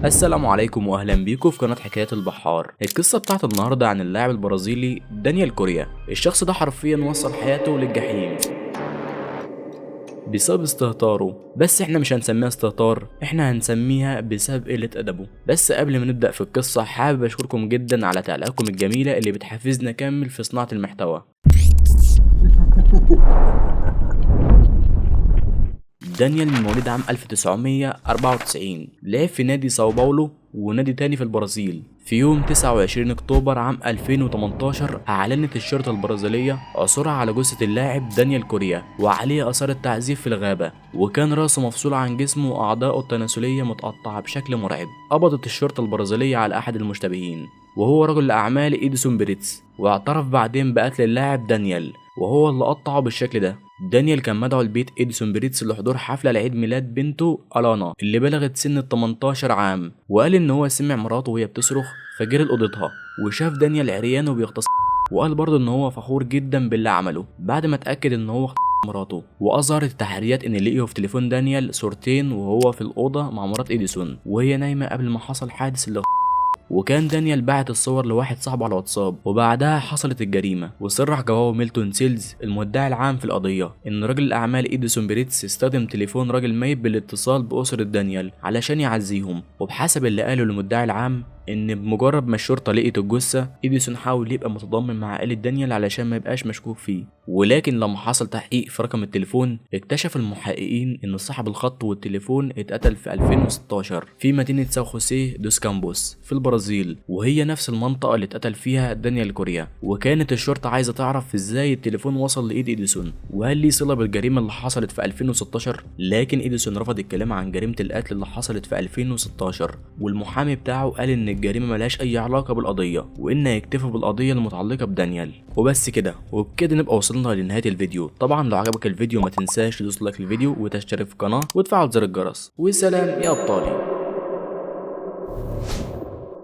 السلام عليكم واهلا بيكم في قناه حكايات البحار. القصه بتاعت النهارده عن اللاعب البرازيلي دانيال كوريا. الشخص ده حرفيا وصل حياته للجحيم بسبب استهتاره، بس احنا مش هنسميها استهتار، احنا هنسميها بسبب قله ادبه. بس قبل ما نبدا في القصه حابب اشكركم جدا على تعليقاتكم الجميله اللي بتحفزنا اكمل في صناعه المحتوى. دانيال من مواليد عام 1994، لعب في نادي ساو باولو ونادي تاني في البرازيل. في يوم 29 اكتوبر عام 2018 اعلنت الشرطة البرازيلية عثورها على جثة اللاعب دانيال كوريا وعليه اثار التعذيب في الغابة، وكان راسه مفصول عن جسمه واعضائه التناسلية متقطعة بشكل مرعب. قبضت الشرطة البرازيلية على احد المشتبهين وهو رجل الاعمال إيديسون بيريتس، واعترف بعدين بقتل اللاعب دانيال وهو اللي قطعه بالشكل ده. دانيال كان مدعو لبيت إيديسون بيريتس لحضور حفلة لعيد ميلاد بنته ألانا اللي بلغت سن 18 عام، وقال إن هو سمع مراته وهي بتصرخ فجري لأوضتها وشاف دانيال عريان وبيغتصب، وقال برضه إن هو فخور جدا باللي عمله بعد ما اتأكد إن هو مراته. وأظهرت التحريات إن لقيه في تليفون دانيال صورتين وهو في الأوضة مع مرات إيديسون وهي نايمة قبل ما حصل حادث وكان دانيال بعت الصور لواحد صاحبه على واتساب، وبعدها حصلت الجريمه. وصرح جواو ميلتون سيلز المدعي العام في القضيه ان راجل الاعمال إيديسون بيريتس استخدم تليفون راجل ميت بالاتصال باسره دانيال علشان يعزيهم. وبحسب اللي قاله المدعي العام ان بمجرد ما الشرطه لقيت الجثه إيديسون حاول يبقى متضامن مع عائله دانيال علشان ما يبقاش مشكوك فيه، ولكن لما حصل تحقيق في رقم التليفون اكتشف المحققين ان صاحب الخط والتليفون اتقتل في 2016 في مدينه ساو خوسيه دوس كامبوس في البرازيل، وهي نفس المنطقه اللي اتقتل فيها دانيال كوريا. وكانت الشرطه عايزه تعرف ازاي التليفون وصل لايد إيديسون وهل ليه صله بالجريمه اللي حصلت في 2016، لكن إيديسون رفض الكلام عن جريمه القتل اللي حصلت في 2016، والمحامي بتاعه قال ان الجريمه ملهاش اي علاقه بالقضيه وان هيكتفوا بالقضيه المتعلقه بدانيال. وبس كده وبكده نبقى وصلنا لنهايه الفيديو. طبعا لو عجبك الفيديو ما تنساش تدوس لايك للفيديو وتشترك في القناه وتفعل زر الجرس. وسلام يا ابطالي.